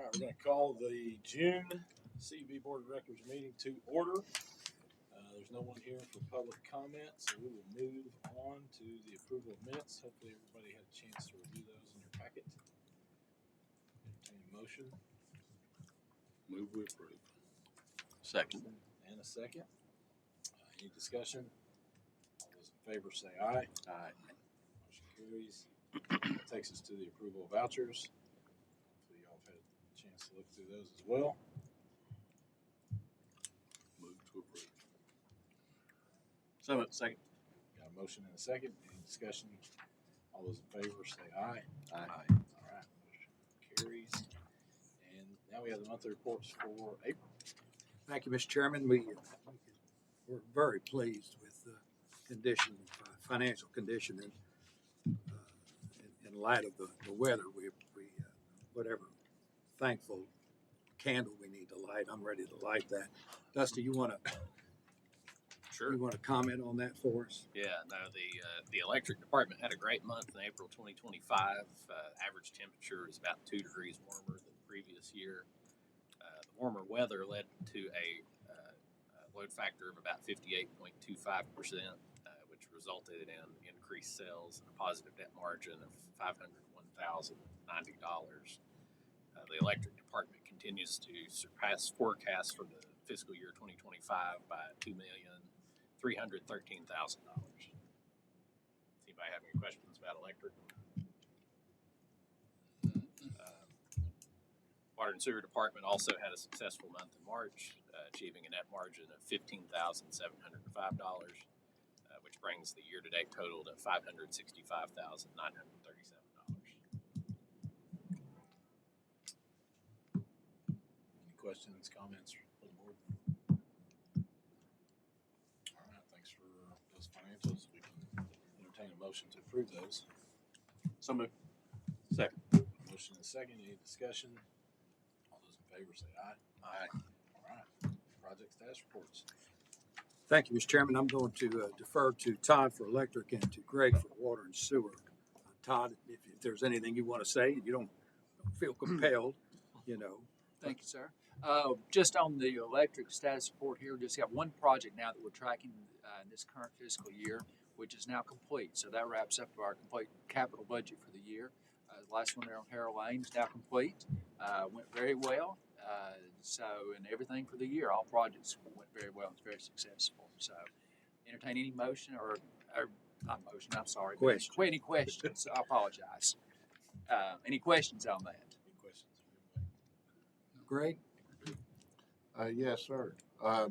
right, we're going to call the June CB Board of Directors meeting to order. There's no one here for public comment, so we will move on to the approval of minutes. Hopefully everybody had a chance to review those in your packet. Entertain a motion. Move we approve. Second. And a second. Any discussion? All those in favor say aye. Aye. Motion carries. That takes us to the approval of vouchers. Hopefully y'all have had a chance to look through those as well. Move to approve. So second. Got a motion and a second. Any discussion? All those in favor say aye. Aye. All right, motion carries. And now we have the monthly reports for April. Thank you, Mr. Chairman. We're very pleased with the condition, financial condition, and in light of the weather, we whatever thankful candle we need to light, I'm ready to light that. Dusty, you want to? Sure. You want to comment on that for us? Yeah, no, the electric department had a great month in April 2025. Average temperature is about 2 degrees warmer than the previous year. The warmer weather led to a load factor of about 58.25%, which resulted in increased sales and a positive net margin of $501,090. The electric department continues to surpass forecasts for the fiscal year 2025 by $2,313,000. Anybody have any questions about electric? Water and Sewer Department also had a successful month in March, achieving a net margin of $15,705, which brings the year-to-date total to $565,937. Any questions, comments for the board? All right, thanks for those financials. We can entertain a motion to approve those. So move. Second. Motion and a second. Any discussion? All those in favor say aye. Aye. All right. Project status reports. Thank you, Mr. Chairman. I'm going to defer to Todd for electric and to Greg for water and sewer. Todd, if there's anything you want to say, you don't feel compelled, Thank you, sir. Just on the electric status report here, we just got one project now that we're tracking in this current fiscal year, which is now complete. So that wraps up our complete capital budget for the year. The last one there on Harold Lane is now complete. Went very well. And everything for the year, all projects went very well. It's very successful. So entertain any motion or not motion, I'm sorry. Question. Any questions? I apologize. Any questions on that? Any questions? Greg? Yes, sir. As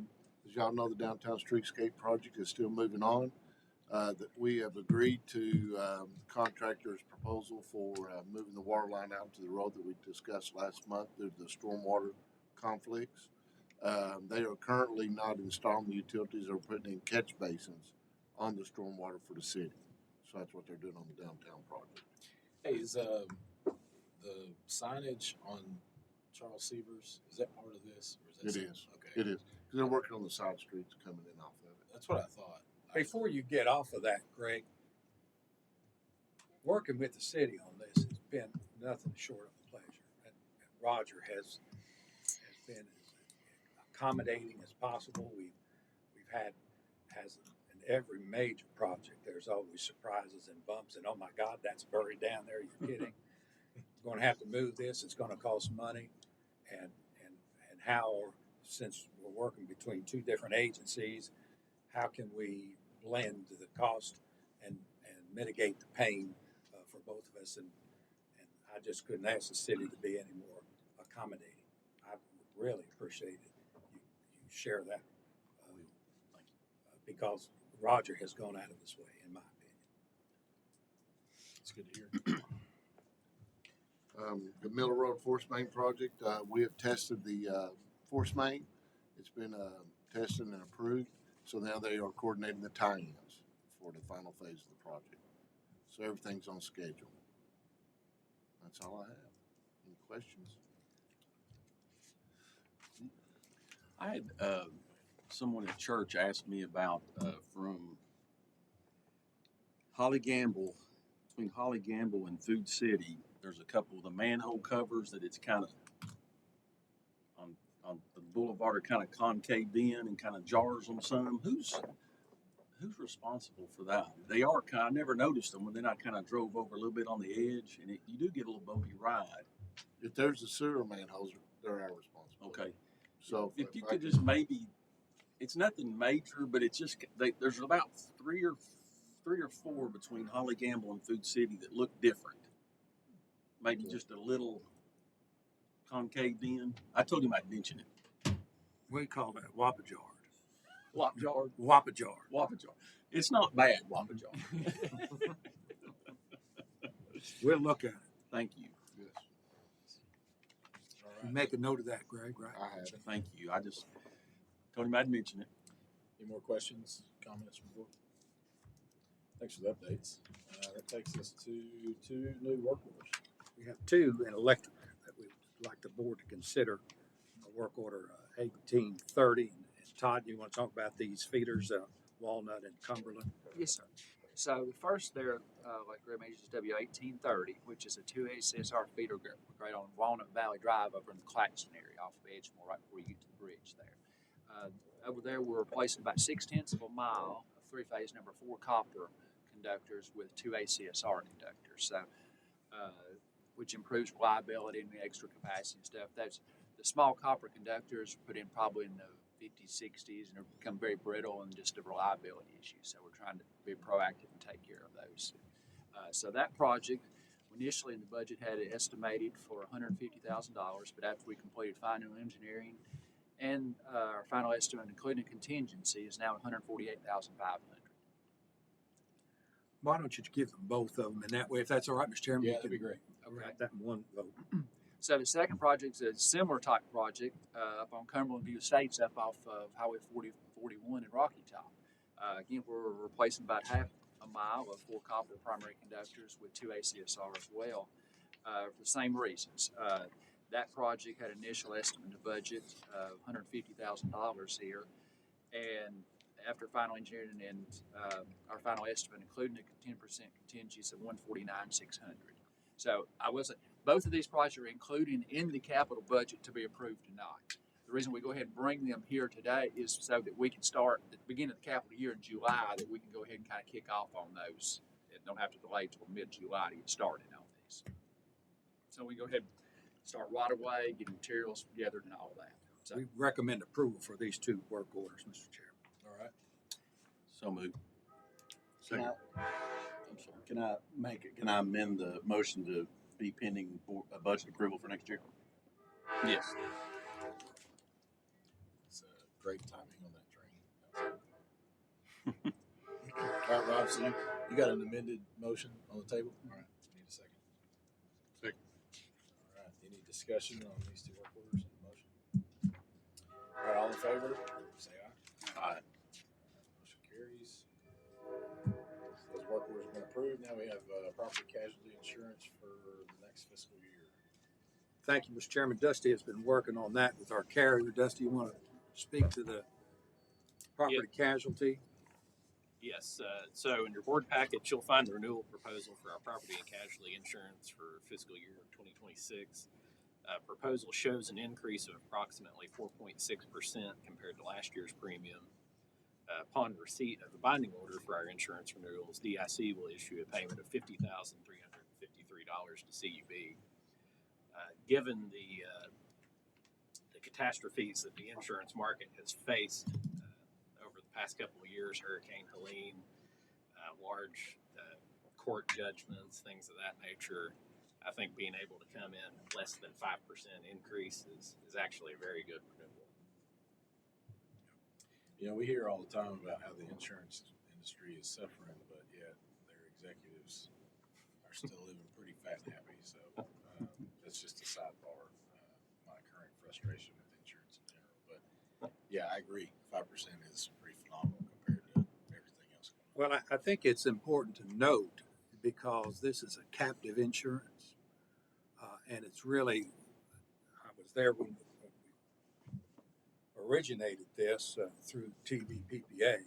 y'all know, the downtown streetscape project is still moving on. That we have agreed to contractor's proposal for moving the water line out to the road that we discussed last month due to the stormwater conflicts. They are currently not installing the utilities or putting in catch basins on the stormwater for the city. So that's what they're doing on the downtown project. Hey, is the signage on Charles Severs, is that part of this? Or It something? is. Okay. It is. Because they're working on the side streets coming in off of it. That's what I thought. Before you get off of that, Greg, working with the city on this has been nothing short of a pleasure. And Roger has been as accommodating as possible. We've had, as in every major project, there's always surprises and bumps. And oh my God, that's buried down there. You're kidding. We're going to have to move this. It's going to cost money. And how, since we're working between two different agencies, how can we blend the cost and mitigate the pain for both of us? And I just couldn't ask the city to be any more accommodating. I really appreciate it. You share that because Roger has gone out of his way, in my opinion. It's good to hear. The Miller Road Force Main project, we have tested the force main. It's been tested and approved. So now they are coordinating the tie-ins for the final phase of the project. So everything's on schedule. That's all I have. Any questions? I had someone at church ask me about from Holly Gamble, between Holly Gamble and Food City, there's a couple of the manhole covers that it's kind of boulevard are kind of concaved in and kind of jars on some. Who's responsible for that? They are kind. I never noticed them, and then I kind of drove over a little bit on the edge, and you do get a little bumpy ride. If there's a sewer manhole, they're our responsibility. Okay, So if you I could can- just maybe, it's nothing major, but it's just there's about three or four between Holly Gamble and Food City that look different. Maybe just a little concaved in. I told him I'd mention it. We call that Wapajard. Wapajard. Wapajard. Wapajard. It's not bad, Wapajard. We'll look at it. Thank you. Yes, All You right. make a note of that, Greg, right? I have it. Thank you. I just told him I'd mention it. Any more questions, comments from the board? Thanks for the updates. That takes us to two new work orders. We have two in electric that we'd like the board to consider. A work order 1830. And Todd, you want to talk about these feeders, Walnut and Cumberland? Yes, sir. So the first there, like Greg mentioned, is W1830, which is a 2 ACSR feeder grade on Walnut Valley Drive over in the Claxton area off of Edgemore, right before you get to the bridge there. Over there, we're replacing about 6/10 of a mile of three-phase number 4 copper conductors with 2 ACSR conductors. So, which improves reliability and the extra capacity and stuff. That's the small copper conductors put in probably in the 50s, 60s, and have become very brittle and just a reliability issue. So we're trying to be proactive and take care of those. So that project, initially in the budget, had it estimated for $150,000, but after we completed final engineering and our final estimate, including contingency, is now $148,500. Why don't you give them both of them? And that way, if that's all right, Mr. Chairman, Yeah, we that'd can be great. write that in one vote. So the second project is a similar type project up on Cumberland View Estates up off of Highway 41 in Rocky Top. Again, we're replacing about half a mile of 4 copper primary conductors with 2 ACSR as well for the same reasons. That project had an initial estimate of budget of $150,000 here, and after final engineering and our final estimate, including a 10% contingency of $149,600. So both of these projects are included in the capital budget to be approved tonight. The reason we go ahead and bring them here today is so that we can start at the beginning of the capital year in July, that we can go ahead and kind of kick off on those and don't have to delay till mid-July to get started on these. So we go ahead and start right away, get materials together and all that. So We recommend approval for these two work orders, Mr. Chairman. All right. So moved. Second. I'm sorry. Can I amend the motion to be pending a budget approval for next year? Yes. It's great timing on that train. All right, Rob, so you got an amended motion on the table? All right, need a second. Second. All right, any discussion on these two work orders and the motion? All right, all in favor, say aye. Aye. Motion carries. Those work orders have been approved. Now we have property casualty insurance for the next fiscal year. Thank you, Mr. Chairman. Dusty has been working on that with our carrier. Dusty, you want to speak to the property casualty? Yes, so in your board package, you'll find the renewal proposal for our property and casualty insurance for fiscal year 2026. Proposal shows an increase of approximately 4.6% compared to last year's premium. Upon receipt of the binding order for our insurance renewals, DIC will issue a payment of $50,353 to CUB. Given the catastrophes that the insurance market has faced over the past couple of years, Hurricane Helene, large court judgments, things of that nature, I think being able to come in less than 5% increase is actually a very good renewal. You know, we hear all the time about how the insurance industry is suffering, but yet their executives are still living pretty fat and happy. So that's just a sidebar. My current frustration with insurance in general, but yeah, I agree. 5% is pretty phenomenal compared to everything else going on. Well, I think it's important to note, because this is a captive insurance, and it's really, I was there when we originated this through TVPPA.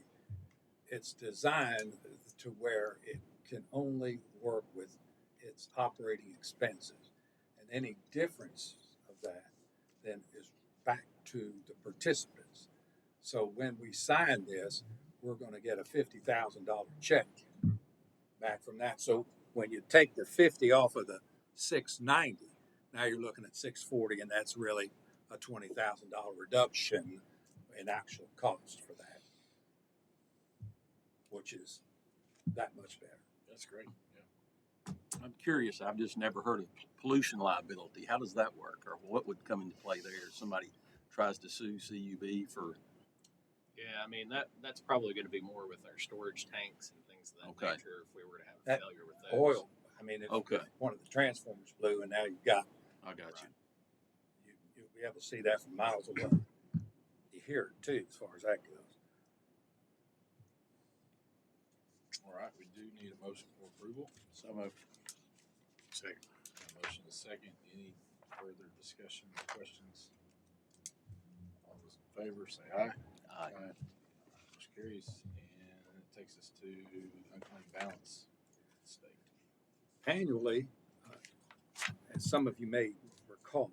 It's designed to where it can only work with its operating expenses, and any difference of that then is back to the participants. So when we sign this, we're gonna get a $50,000 check back from that. So when you take the 50 off of the 690, now you're looking at 640, and that's really a $20,000 reduction in actual cost for that, which is that much better. That's great. Yeah. I'm curious. I've just never heard of pollution liability. How does that work, or what would come into play there? If somebody tries to sue CUB for Yeah, I mean, that's probably gonna be more with our storage tanks and things of that Okay. nature if we were to have a That failure with those. Oil, I mean, if Okay. one of the transformers blew and now you've got, I got you. you'll be able to see that from miles away. You hear it too, as far as that goes. All right, we do need a motion for approval. So moved. Second. A motion is second. Any further discussion or questions? All those in favor say aye. Aye. Motion carries, and it takes us to unclaimed balance state. Annually, as some of you may recall,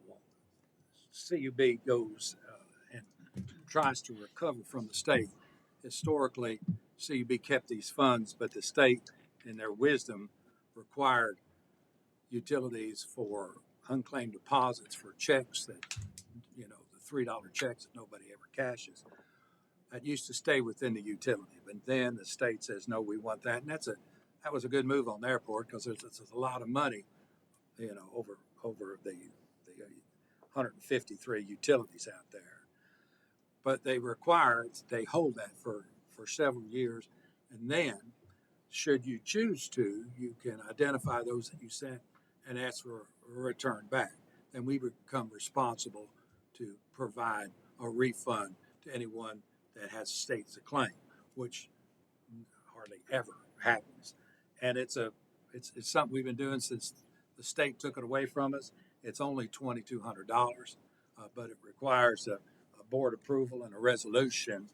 CUB goes and tries to recover from the state. Historically, CUB kept these funds, but the state, in their wisdom, required utilities for unclaimed deposits for checks that, the $3 checks that nobody ever cashes. That used to stay within the utility, but then the state says, no, we want that. And that was a good move on their part, because there's a lot of money, over the 153 utilities out there. But they hold that for several years. And then, should you choose to, you can identify those that you sent and ask for a return back. Then we become responsible to provide a refund to anyone that has states a claim, which hardly ever happens. And it's something we've been doing since the state took it away from us. It's only $2,200, but it requires a board approval and a resolution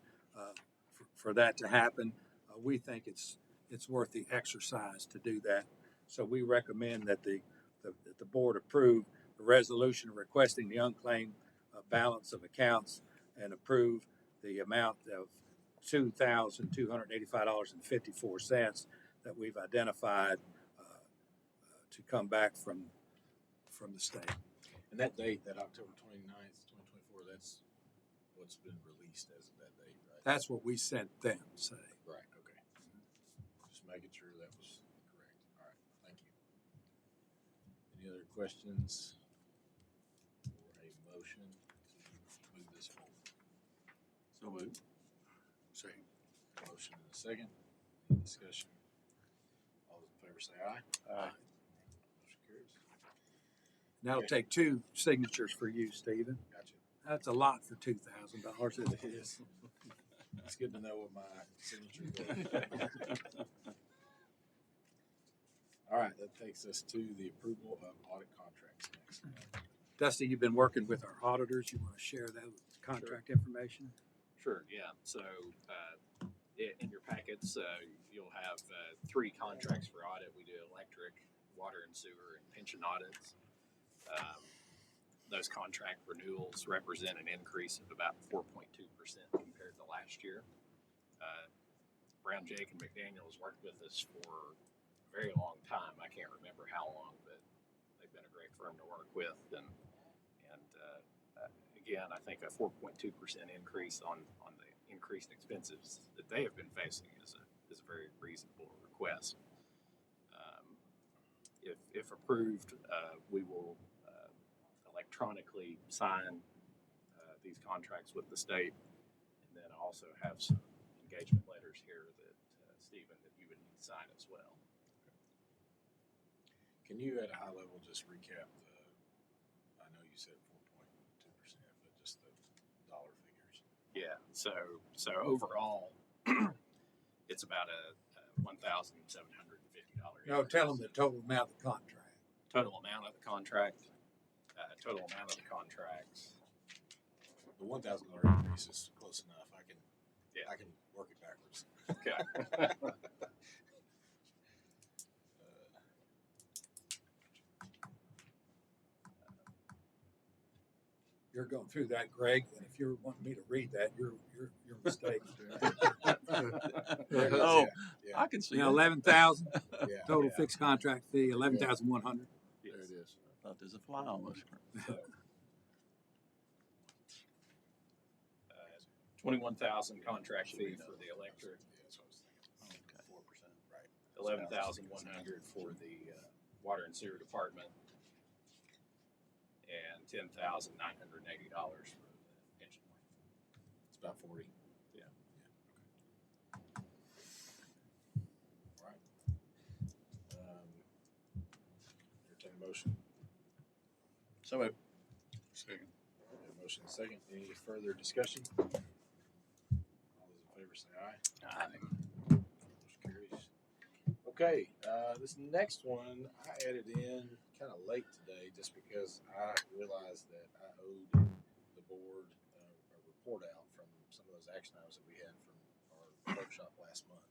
for that to happen. We think it's worth the exercise to do that. So we recommend that the board approve the resolution requesting the unclaimed balance of accounts and approve the amount of $2,285.54 that we've identified to come back from the state. And that date, that October 29th, 2024, that's what's been released as of that date, right? That's what we sent them, say. Right, okay. Just making sure that was correct. All right, thank you. Any other questions or a motion to move this forward? So moved. Second. Motion and a second. Any discussion? All those in favor say aye. Aye. Motion carries. That'll Okay. take 2 signatures for you, Stephen. Gotcha. That's a lot for $2,000, isn't It it? is. It's good to know what my signature was. All right, that takes us to the approval of audit contracts next. Dusty, you've been working with our auditors. You want to share that contract information? Sure, yeah. So, in your packets, you'll have 3 contracts for audit. We do electric, water and sewer, and pension audits. Those contract renewals represent an increase of about 4.2% compared to last year. Brown, Jake, and McDaniel has worked with us for a very long time. I can't remember how long, but they've been a great firm to work with. And again, I think a 4.2% increase on the increased expenses that they have been facing is a very reasonable request. If approved, we will electronically sign these contracts with the state, and then also have some engagement letters here that Stephen, that you would need to sign as well. Can you, at a high level, just recap I know you said 4.2%, but just the dollar figures? Yeah. So overall, it's about a $1,750. No, tell them the total amount of the contract. Total amount of the contract. Total amount of the contracts. The $1,000 increase is close enough. I can work it backwards. Okay. you're going through that, Greg, and if you're wanting me to read that, you're mistaken. Oh, Yeah. I can see You know, that. 11,000 Yeah. total yeah. fixed contract fee, 11,100. There it is. I thought there's a fly on the screen. So, 21,000 contract fee for the electric, Yeah, that's what I was thinking. 4%. Right. 11,100 for the water and sewer department, and $10,980 for the pension. It's about 40. Yeah. All right. Entertain a motion. So moved. Second. Motion and second. Any further discussion? All those in favor say aye. Motion carries. Okay, this next one I added in kind of late today just because I realized that I owed the board a report out from some of those action items that we had from our workshop last month.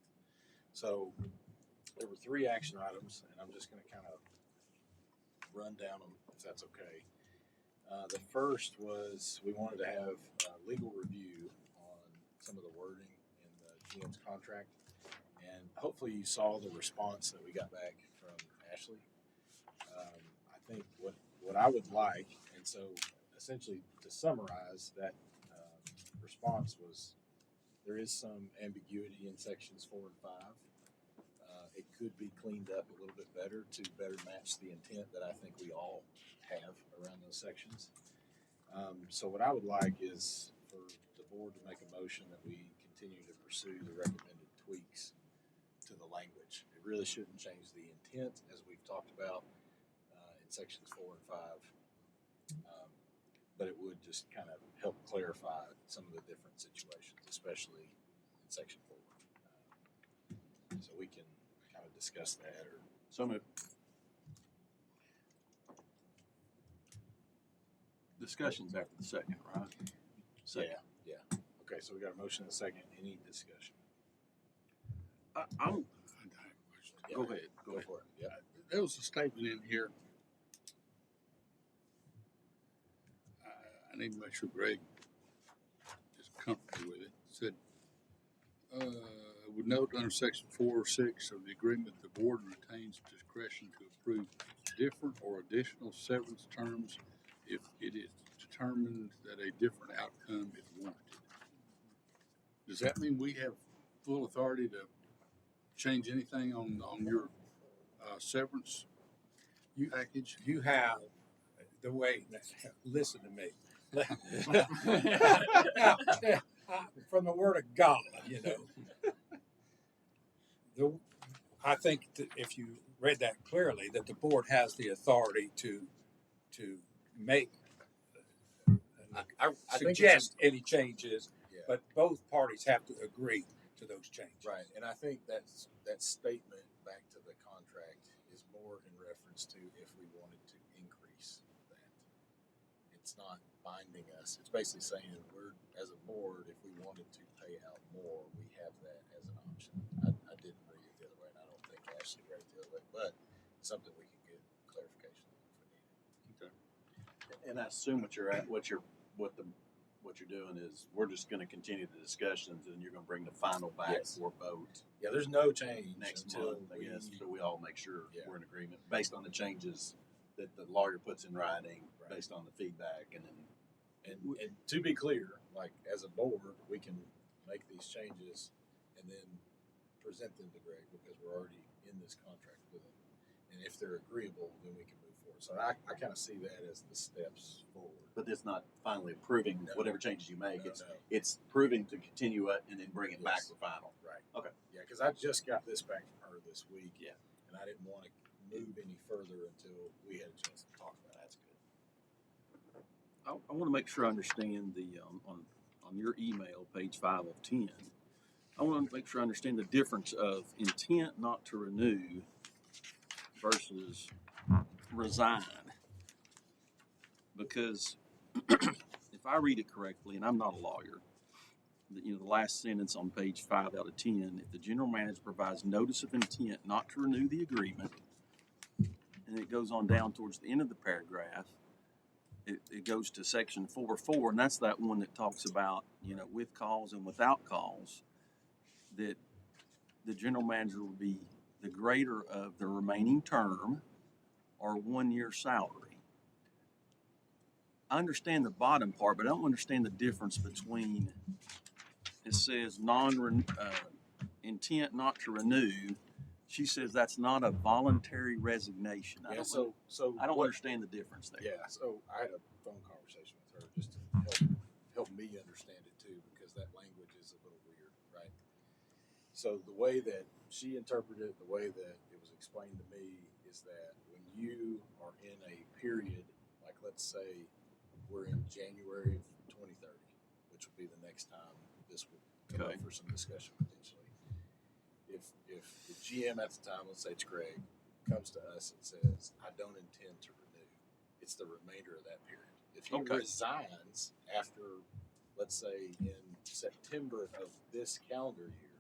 So there were 3 action items, and I'm just going to kind of run down them if that's okay. The first was we wanted to have legal review on some of the wording in the GM's contract, and hopefully you saw the response that we got back from Ashley. I think what I would like, and so essentially to summarize that response was there is some ambiguity in sections 4 and 5. It could be cleaned up a little bit better to better match the intent that I think we all have around those sections. So what I would like is for the board to make a motion that we continue to pursue the recommended tweaks to the language. It really shouldn't change the intent, as we've talked about in sections 4 and 5, but it would just kind of help clarify some of the different situations, especially in section 4. So we can kind of discuss that or. So moved. Discussions after the second, right? Second. Yeah. Okay, so we got a motion and a second. Any discussion? I'm, Yeah. go ahead. Go for it. Yeah. There was a statement in here. I need to make sure Greg is comfortable with it. It said, would note under section 4 or 6 of the agreement, the board retains discretion to approve different or additional severance terms if it is determined that a different outcome is warranted. Does that mean we have full authority to change anything on your severance package? You have the way, listen to me. From the word of God, you know. I think that if you read that clearly, that the board has the authority to make, I think suggest any changes, Yeah. but both parties have to agree to those changes. Right, and I think that statement back to the contract is more in reference to if we wanted to increase that. It's not binding us. It's basically saying we're, as a board, if we wanted to pay out more, we have that as an option. I didn't read it the other way, and I don't think Ashley read it the other way, but it's something we can get clarification on if we need it. And I assume what you're doing is we're just going to continue the discussions, and you're going to bring the final back Yes. for vote Yeah, there's no change next until month, I guess, we- so we all make sure Yeah. we're in agreement based on the changes that the lawyer puts in writing, Right. based on the feedback, and then And to be clear, like as a board, we can make these changes and then present them to Greg because we're already in this contract with him. And if they're agreeable, then we can move forward. So I kind of see that as the steps forward. but it's not finally approving No. whatever changes you make. No, it's no. it's proving to continue it and then bring it back Yes. for final. Right. Okay. Yeah, because I just got this back from her this week. Yeah. And I didn't want to move any further until we had a chance to talk about it. That's good. I want to make sure I understand the, on your email, page 5 of 10, I want to make sure I understand the difference of intent not to renew versus resign. Because if I read it correctly, and I'm not a lawyer, the last sentence on page 5 out of 10, if the general manager provides notice of intent not to renew the agreement, and it goes on down towards the end of the paragraph, it goes to section 4.4, and that's that one that talks about, you know, with cause and without cause, that the general manager will be the greater of the remaining term or 1 year salary. I understand the bottom part, but I don't understand the difference between, it says intent not to renew. She says that's not a voluntary resignation. I Yeah, don't so I don't what- understand the difference there. Yeah, so I had a phone conversation with her just to help me understand it too, because that language is a little weird, right? So the way that she interpreted it, the way that it was explained to me, is that when you are in a period, like let's say we're in January of 2030, which will be the next time this would come Okay. up for some discussion potentially. If the GM at the time, let's say it's Greg, comes to us and says, I don't intend to renew, it's the remainder of that period. If he Okay. resigns after, let's say, in September of this calendar year,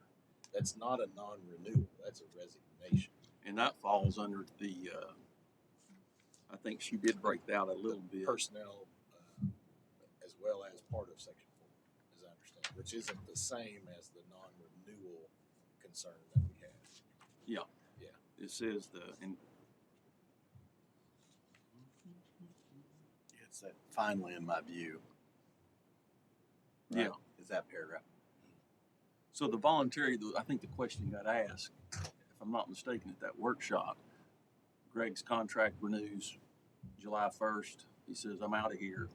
that's not a non-renewal, that's a resignation. And that falls under the, I think she did break that out a little bit. Personnel, as well as part of section 4, as I understand, which isn't the same as the non-renewal concern that we had. It says It's that finally in my view. yeah. Is that paragraph? So the voluntary, I think the question got asked, if I'm not mistaken, at that workshop, Greg's contract renews July 1st. He says, I'm out of here.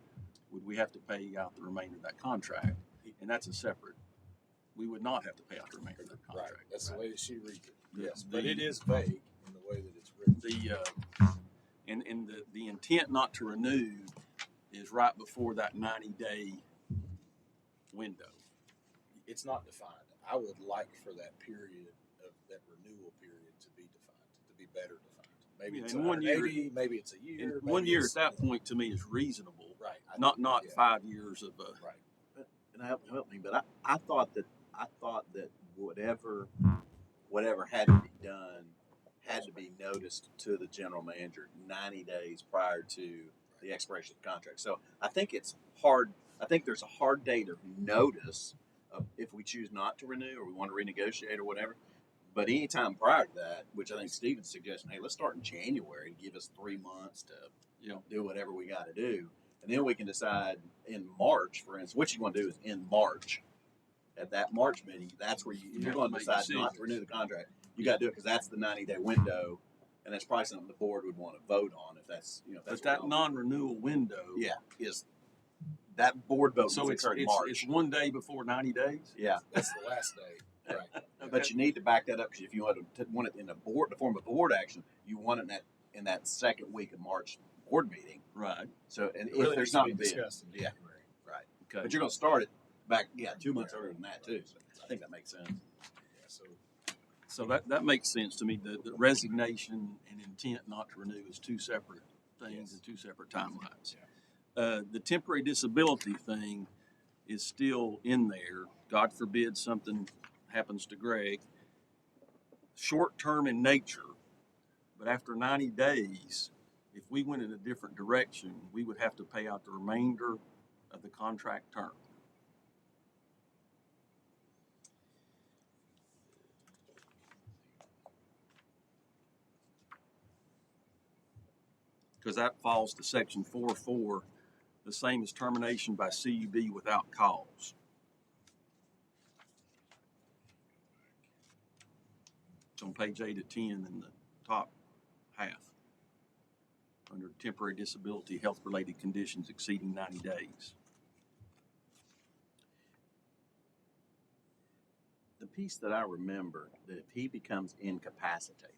Would we have to pay out the remainder of that contract? And that's a separate, we would not have to pay out the remainder of that Right, contract. that's the way that she reads it. The- Yes, but the- it is vague in the way that it's written. The intent not to renew is right before that 90-day window. It's not defined. I would like for that period of that renewal period to be defined, to be better defined. Maybe Yeah, it's in 1 year- 180, maybe it's a year. And maybe 1 year it's- at that point to me is reasonable, Right. not yeah, 5 years of Right. And help me, but I thought that whatever had to be done had to be noticed to the general manager 90 days prior to the expiration of the contract. So I think it's hard. I think there's a hard date of notice of if we choose not to renew or we want to renegotiate or whatever. But anytime prior to that, which I think Steven's suggesting, hey, let's start in January to give us 3 months to do whatever we got to do. And then we can decide in March, for instance, what you want to do is in March. At that March meeting, that's where you're going to make decide not decisions. to renew the contract. You got to do it because that's the 90-day window, and that's probably something the board would want to vote on if that's if that's But that what non-renewal window. is that board vote. So needs to it's, occur in it's, March. it's 1 day before 90 days? Yeah, That's the last day. Right. but you need to back that up because if you want it in the form of board action, you want it in that second week of March board meeting. Right. So and It if really there's needs to not be going to be discussed in yeah. January. right, Okay. but you're going to start it back 2 months earlier than that too. So I think that makes sense. Yeah, So that makes sense to me. The resignation and intent not to renew is two separate things and two separate timelines. The temporary disability thing is still in there. God forbid something happens to Greg. Short term in nature, but after 90 days, if we went in a different direction, we would have to pay out the remainder of the contract term. Because that falls to section 4.4, the same as termination by CUB without cause. It's on page 8 of 10 in the top half. Under temporary disability, health-related conditions exceeding 90 days. The piece that I remember that if he becomes incapacitated,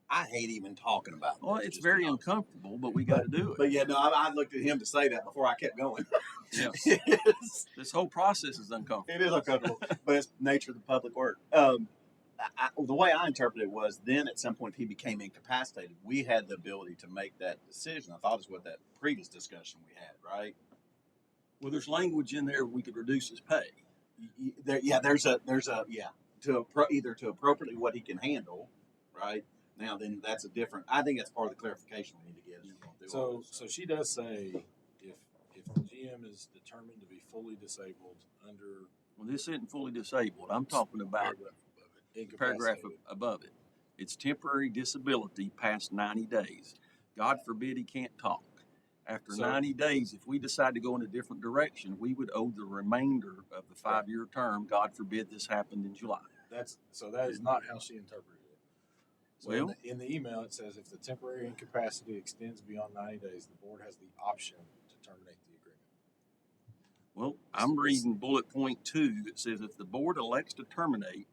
I hate even talking about. Well, this, it's just very to be honest. uncomfortable, but we got to do it. But yeah, no, I looked at him to say that before I kept going. Yeah. It's- This whole process is uncomfortable. It is uncomfortable, but it's nature of the public work. The way I interpreted it was then at some point if he became incapacitated, we had the ability to make that decision. I thought is what that previous discussion we had, right? Well, there's language in there we could reduce his pay. There's either to appropriately what he can handle, right, Now, then that's a different, I think that's part of the clarification we need to get. Is we're gonna do all So this. she does say if the GM is determined to be fully disabled under Well, this isn't fully disabled. I'm talking about paragraph incapacitated. above it. It's temporary disability past 90 days. God forbid he can't talk. After So- 90 days, if we decide to go in a different direction, we would owe the remainder of the 5-year term. God forbid this happened in July. That is not how she interpreted it. So Well- in the email, it says if the temporary incapacity extends beyond 90 days, the board has the option to terminate the agreement. Well, I'm reading bullet point 2. It says if the board elects to terminate,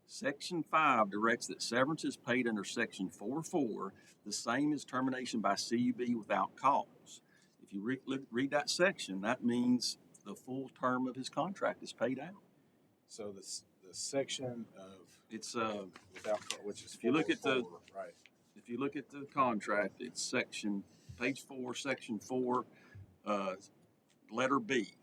Section 5 directs that severance is paid under Section 4.4, the same as termination by CUB without cause. If you read that section, that means the full term of his contract is paid out. So the section of It's without, which is If you look at the- 404, right. if you look at the contract, it's page 4, section 4, letter B.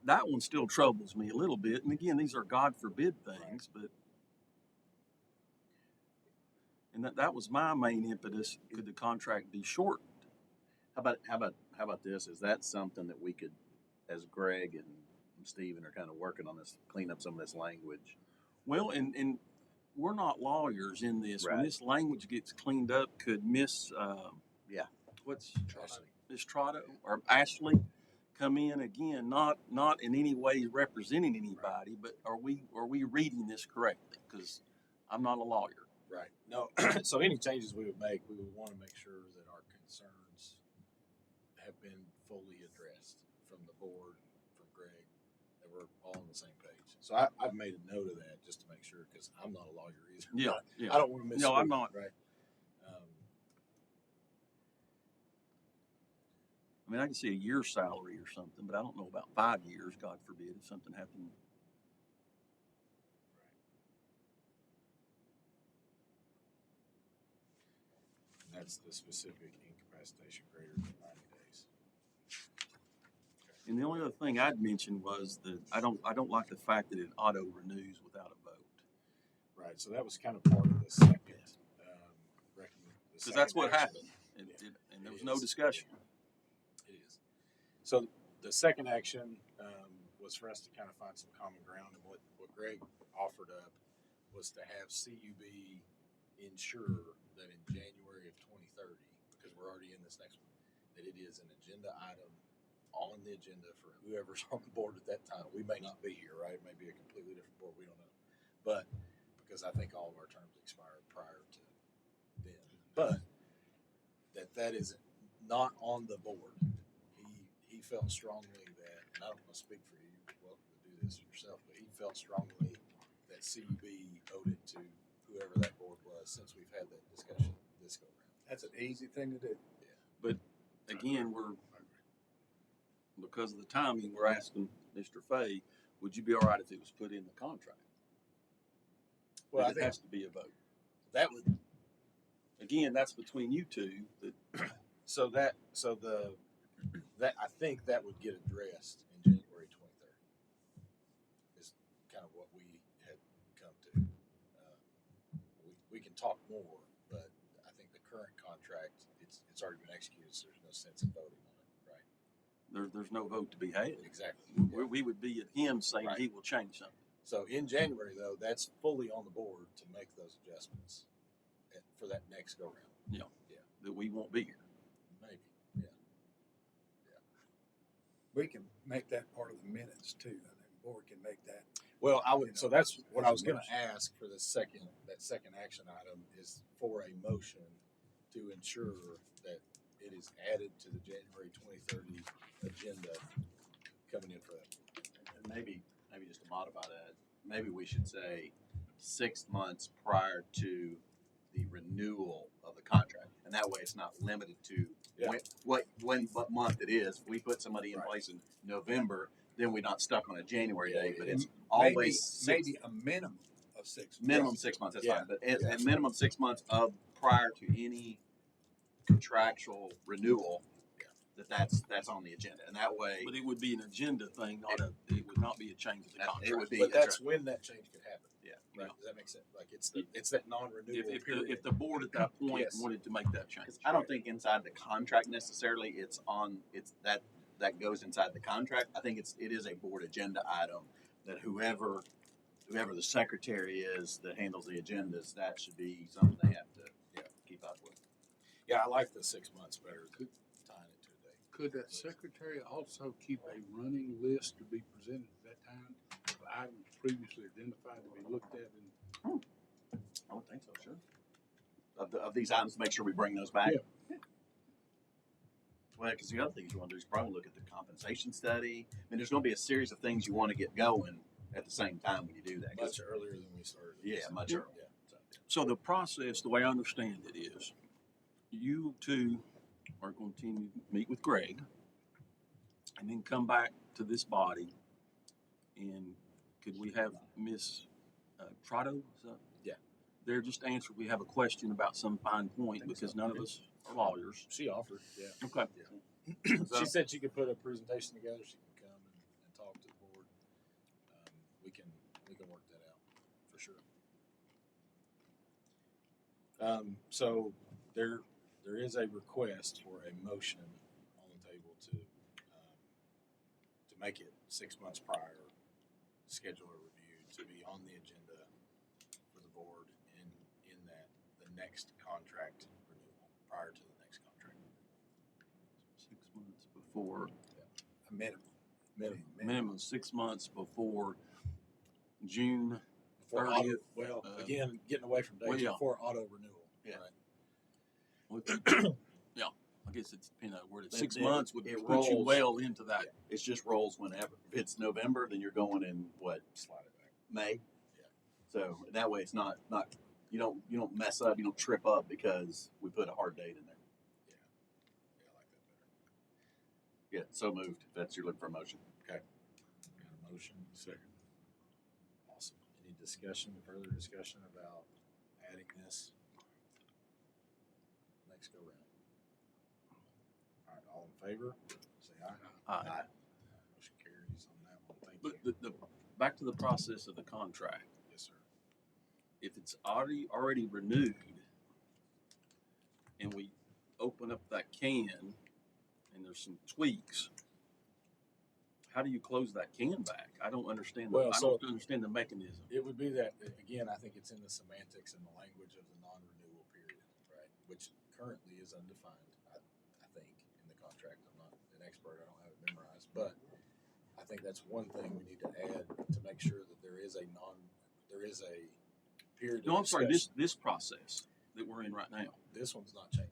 That one still troubles me a little bit. And again, these are God forbid things, but and that was my main impetus. Could the contract be shortened? How about this? Is that something that we could, as Greg and Steven are kind of working on this, clean up some of this language? Well, and we're not lawyers in this. When Right. this language gets cleaned up, could Miss Yeah. what's Ashley. Miss Trotta or Ashley come in again? Not in any way representing anybody, but are we reading this correctly? Because I'm not a lawyer. Right. No. So any changes we would make, we would want to make sure that our concerns have been fully addressed from the board, from Greg, that we're all on the same page. So I've made a note of that just to make sure, because I'm not a lawyer either. Yeah, But yeah. I don't want to miss. No, I'm not. Right. I mean, I can see a year's salary or something, but I don't know about 5 years. God forbid if something happened. That's the specific incapacitation greater than 90 days. And the only other thing I'd mention was that I don't like the fact that it auto renews without a vote. Right. So that was kind of part of the second. Because that's what action. happened, and there was It no is. discussion. It is. So the second action was for us to kind of find some common ground, and what Greg offered up was to have CUB ensure that in January of 2030, because we're already in this next one, that it is an agenda item on the agenda for whoever's on the board at that time. We may not be here, right? It may be a completely different board. We don't know. But because I think all of our terms expired prior to then. But that is not on the board. He felt strongly that, and I don't want to speak for you, you're welcome to do this yourself, but he felt strongly that CUB owed it to whoever that board was, since we've had that discussion this go round. That's an easy thing to do. Again, because of the timing, we're asking Mr. Fay, would you be all right if it was put in the contract? Well, I it think has to be a vote. that would, Again, that's between you two. I think that would get addressed in January 2030. Is kind of what we had come to. We can talk more, but I think the current contract, it's already been executed, so there's no sense in voting on it, right? There's no vote to be had. Exactly. We would be at him saying Right. he will change something. So in January, though, that's fully on the board to make those adjustments for that next go round. That we won't be here. Maybe. We can make that part of the minutes too. I think the board can make that. Well, I You would. know, So that's what I was as a going to motion. ask for that second action item is for a motion to ensure that it is added to the January 2030 agenda coming in for that. And maybe just to modify that, maybe we should say 6 months prior to the renewal of the contract. And that way it's not limited to Yeah. what month it is. If we put somebody in Right. place in November, then we're not stuck on a January Yeah, date, but yeah. it's always maybe a minimum of 6 months. minimum 6 months, that's Yeah. fine. But at minimum 6 months of prior to any contractual renewal, that's on the agenda, and that way, But it would be an agenda thing, it would not be a change of the It contract. would be- But that's when that change could happen. Yeah. Right, does that make sense? Like, it's that non-renewal If period. the board at that point Yes. wanted to make that change. 'cause I don't think inside the contract necessarily, that goes inside the contract. I think it is a board agenda item that whoever the secretary is that handles the agendas, that should be something they have to keep up with. Yeah, I like the 6 months better than tying it to a date. Could that secretary also keep a running list to be presented at that time of items previously identified to be looked at and I would think so, sure. Of these items, make sure we bring those back. Yeah. Well, because the other things you want to do is probably look at the compensation study. I mean, there's going to be a series of things you want to get going at the same time when you do that. 'cause- Much earlier than we started. Yeah, much earlier. Yeah. So the process, the way I understand it is, you two are going to continue to meet with Greg and then come back to this body. And could we have Miss Trotto? Is that- Yeah. There, just answer, we have a question about some fine point because none of us are lawyers. She offered, yeah. Okay. She said she could put a presentation together, she can come and talk to the board. We can work that out, for sure. So there is a request for a motion on the table to make it 6 months prior, schedule a review to be on the agenda for the board in that, the next contract renewal, prior to the next contract. 6 months before, A minimum. minimum 6 months before June Before 30th. auto, well, uh, again, getting away from dates, well, yeah. before auto renewal. Yeah. Right. Yeah, I guess it's, word it, It- 6 it- months would it put you rolls. well into that. It just rolls whenever. If it's November, then you're going in what, Slide it back. May? Yeah. So that way it's not you don't mess up, you don't trip up because we put a hard date in there. Yeah, I like that better. Yeah, so moved. If that's you're looking for a motion. Got a motion, second. Awesome. Any further discussion about adding this next go round? All right, all in favor, say aye. Aye. Motion carries on that one, thank But you. the back to the process of the contract. Yes, sir. If it's already renewed and we open up that can and there's some tweaks, how do you close that can back? I don't understand. Well, I don't understand the mechanism. It would be that, again, I think it's in the semantics and the language of the non-renewal period, right? Which currently is undefined, I think, in the contract. I'm not an expert, I don't have it memorized, but I think that's one thing we need to add to make sure that there is a period of No, I'm sorry. discussion. This process that we're in right now. This one's not changing.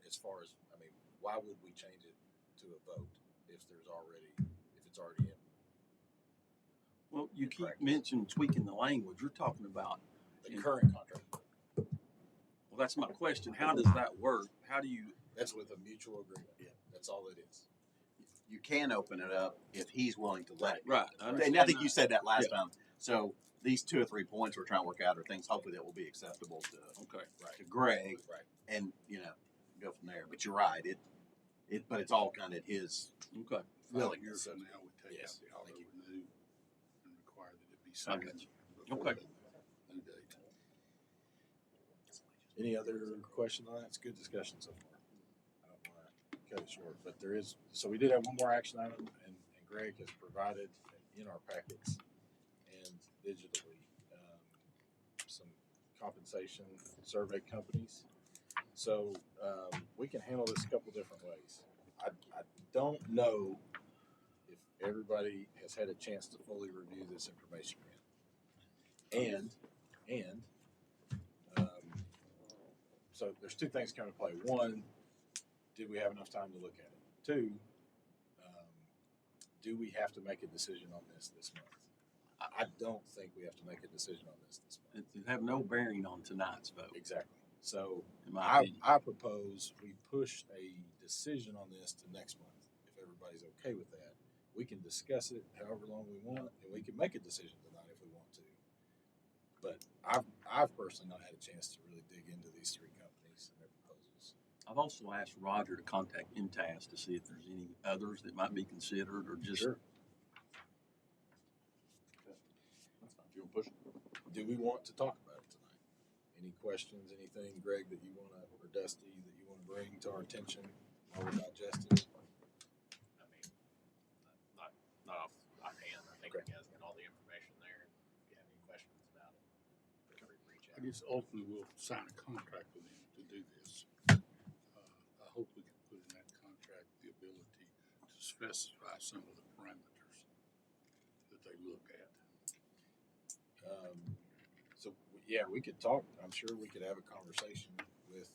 As far as, I mean, why would we change it to a vote if it's already in? Well, you keep Practice. mentioning tweaking the language. You're talking about. The Yeah. current contract. Well, that's my question. How does that work? How do you? That's with a mutual agreement. Yeah. That's all it is. You can open it up if he's willing to let it. Right. And I think you said that last time. So these 2 or 3 points we're trying to work out are things hopefully that will be acceptable Okay. to Greg, Right. and go from there. But you're right. But it's all kind of his. Okay. 5 Really? years from now, we take Yes. out the auto Thank renew and require that it be I signed. got you. before Okay. the new date. Any other question on that? It's good discussion so far. I don't want to cut it short, but there is, so we did have one more action item, and Greg has provided in our packets and digitally, some compensation survey companies. So, we can handle this a couple different ways. I don't know if everybody has had a chance to fully review this information yet. And, so there's 2 things come into play. One, did we have enough time to look at it? 2, do we have to make a decision on this month? I don't think we have to make a decision on this month. It have no bearing on tonight's vote, Exactly. So in my I opinion. propose we push a decision on this to next month. If everybody's okay with that, we can discuss it however long we want, and we can make a decision tonight if we want to. But I've personally not had a chance to really dig into these 3 companies and their proposals. I've also asked Roger to contact MTS to see if there's any others that might be considered or just. Sure. That's fine. If you want to push it. Do we want to talk about it tonight? Any questions, anything, Greg, that you want to, or Dusty, that you want to bring to our attention while we're digesting it? I mean, not offhand. I think you guys got all the information there. If you have any questions about it, feel free to reach I out. guess ultimately we'll sign a contract with them to do this. I hope we can put in that contract the ability to specify some of the parameters that they look at. So, yeah, we could talk, I'm sure we could have a conversation with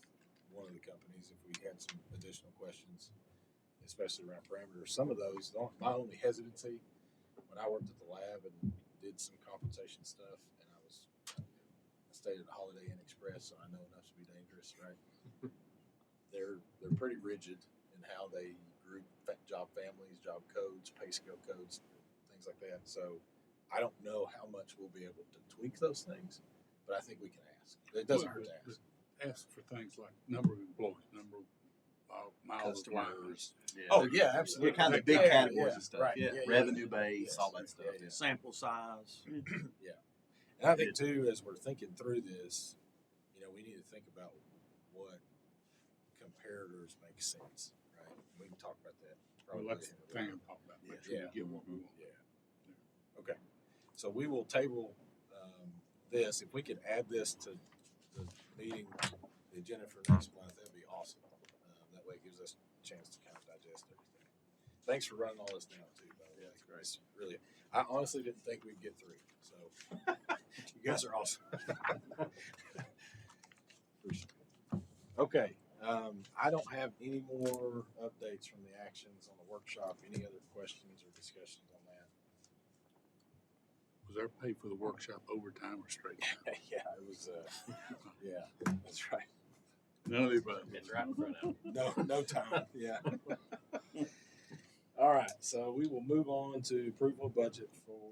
one of the companies if we had some additional questions, especially around parameters. Some of those, my only hesitancy, when I worked at the lab and did some compensation stuff, and I stayed at the Holiday Inn Express, so I know enough to be dangerous, right? They're pretty rigid in how they group job families, job codes, pay scale codes, things like that. So I don't know how much we'll be able to tweak those things, but I think we can ask. It doesn't hurt to ask. Ask for things like number of employees, number of miles of Customers. miles. Oh yeah, absolutely. Yeah, kind of the big Yeah, categories yeah, and stuff. right, Yeah, yeah, revenue yeah. base, Yes, all that stuff. yeah, yeah. Sample size. And I think too, as we're thinking through this, we need to think about what comparators make sense, right? We can talk about that. Well, probably that's in the a thing while. I'm talking about. Make Yeah. sure we get what we want. Yeah. Okay. So we will table this. If we could add this to the meeting, the agenda for next month, that'd be awesome. That way it gives us a chance to kind of digest everything. Thanks for running all this down too, by the way. That's great. It's really, I honestly didn't think we'd get through. So you guys are awesome. Appreciate it. Okay. I don't have any more updates from the actions on the workshop. Any other questions or discussions on that? Was there pay for the workshop overtime or straight time? Yeah, it was. Yeah, that's right. None of the above. It's right in front of them. No time. Yeah. All right, so we will move on to approval of budget for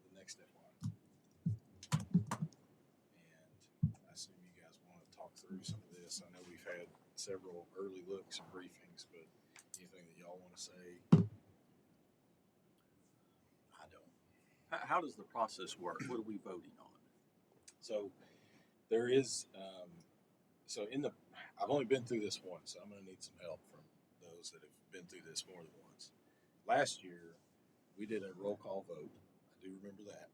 the next FY. And I assume you guys want to talk through some of this. I know we've had several early looks and briefings, but anything that y'all want to say? I don't. How does the process work? What are we voting on? So there is, I've only been through this once, so I'm going to need some help from those that have been through this more than once. Last year, we did a roll call vote. I do remember that.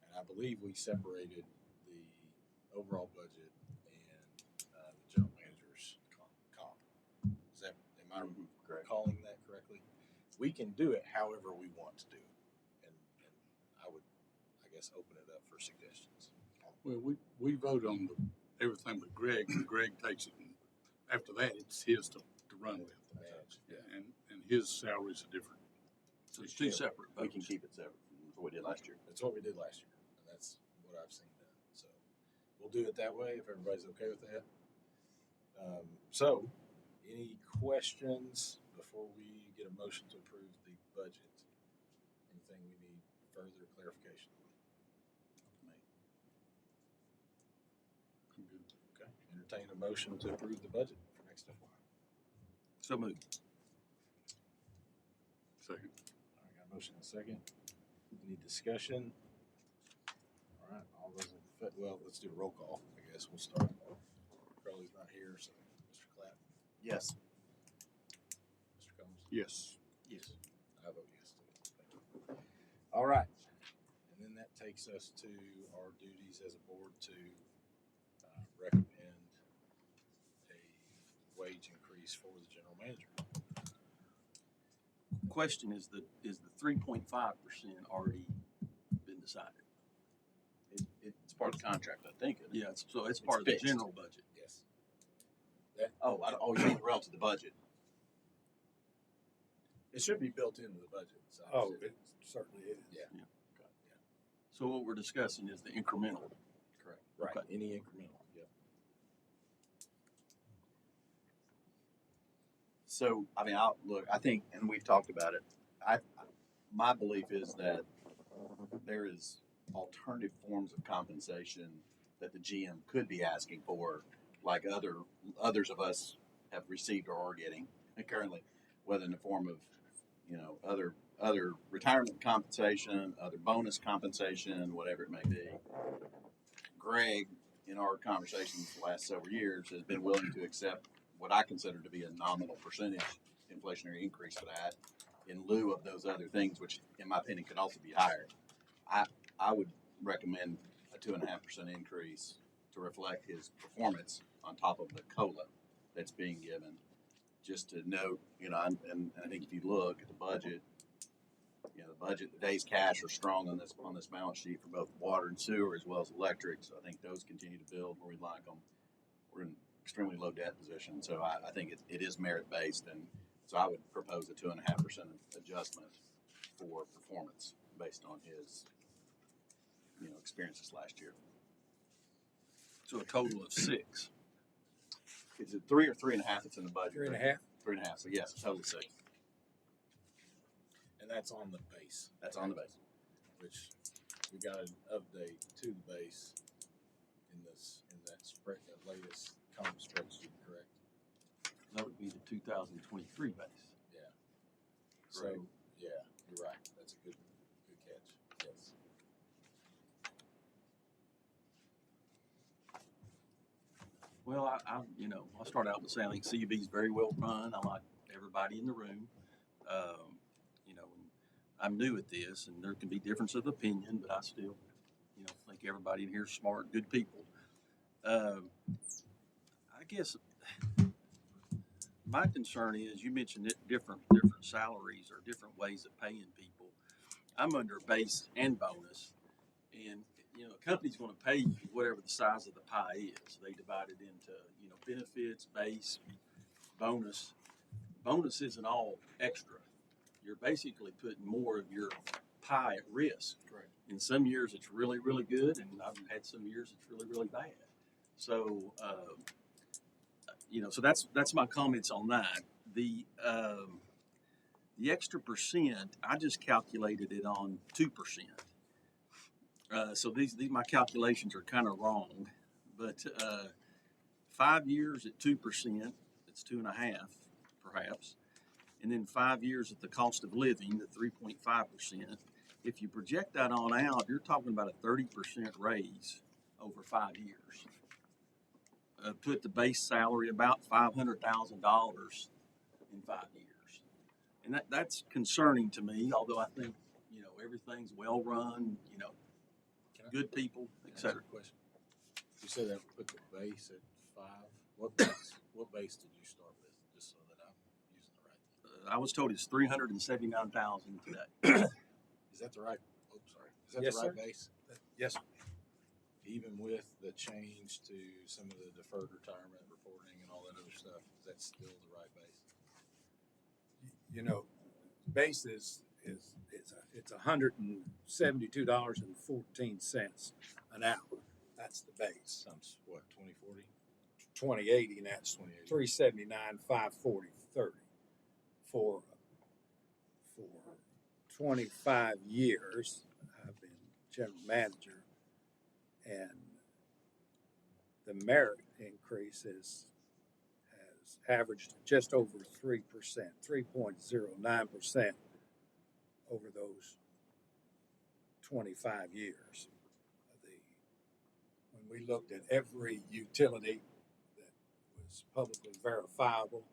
And I believe we separated the overall budget and the general manager's comp. Am I Correct. recalling that correctly? We can do it however we want to do it. And I would, I guess, open it up for suggestions. Well, we vote on everything but Greg, and Greg takes it, and after that, it's his to run with. To manage. Yeah, and his salary's a different. So it's two separate We votes. can keep it separate from what we did last year. That's what we did last year, and that's what I've seen done. So we'll do it that way if everybody's okay with that. So, any questions before we get a motion to approve the budget? Anything we need further clarification on? I'm good. Okay, entertain a motion to approve the budget for next FY. So moved. Second. All right, got a motion and a second. Any discussion? All right, all those in favor, well, let's do a roll call, I guess. We'll start. Crowley's not here, so Mr. Clapp, Yes. Mr. Combs. Yes. Yes. I vote yes to it. Thank you. All right, and then that takes us to our duties as a board to recommend a wage increase for the general manager. Question is the 3.5% already been decided? It's part of the contract, I think. isn't it? Yeah, so it's part of the fixed. general budget. Yes. Oh, you mean relative to the budget? It should be built into the budget. So Oh, it certainly is. Yeah. So what we're discussing is the incremental. Correct. Right. Okay. Any incremental. Yep. So, I mean, I think, and we've talked about it. My belief is that there is alternative forms of compensation that the GM could be asking for like others of us have received or are getting currently, whether in the form of, other retirement compensation, other bonus compensation, whatever it may be. Greg, in our conversations the last several years, has been willing to accept what I consider to be a nominal percentage inflationary increase for that, in lieu of those other things, which, in my opinion, could also be higher. I would recommend a 2.5% increase to reflect his performance on top of the COLA that's being given. Just to note, and I think if you look at the budget, the days cash are strong on this balance sheet for both water and sewer as well as electric. So I think those continue to build where we like them. We're in extremely low debt position, so I think it is merit based, and so I would propose a 2.5% adjustment for performance based on his experiences last year. So a total of 6. Is it 3 or 3.5? It's in the budget. 3.5. 3.5. So yes, a total of 6. And that's on the base, That's on the base. which we got an update to the base in that spread, that latest common spreadsheet, correct? That would be the 2023 base. Yeah. So, Right. yeah, you're right. That's a good catch. Yes. Well, I'll start out with saying I think CUB is very well run. I like everybody in the room. I'm new at this, and there can be difference of opinion, but I still, think everybody in here is smart, good people. I guess my concern is you mentioned it, different salaries or different ways of paying people. I'm under base and bonus, and a company's going to pay you whatever the size of the pie is. They divide it into benefits, base, bonus. Bonus isn't all extra. You're basically putting more of your pie at risk. Right. In some years it's really, really good, and I've had some years it's really, really bad. So, so that's my comments on that. The extra percent, I just calculated it on 2%. So these my calculations are kind of wrong, but 5 years at 2%, it's 2.5 perhaps, and then 5 years at the cost of living, the 3.5%. If you project that on out, you're talking about a 30% raise over 5 years. Put the base salary about $500,000 in 5 years, and that's concerning to me. Although I think everything's well run, good people, etc. Question. You said that would put the base at 5. What base did you start with? Just so that I'm using the right thing. I was told it's 379,000 today. Is that the right? Oh, sorry. Is that Yes, the right sir. base? Yes, sir. Even with the change to some of the deferred retirement reporting and all that other stuff, is that still the right base? Base is it's $172.14 an hour. That's the base. Times what? 2040. 2080, and that's 2080. $379, $540.30 for 25 years. I've been general manager, and the merit increase has averaged just over 3%, 3.09% over those 25 years. When we looked at every utility that was publicly verifiable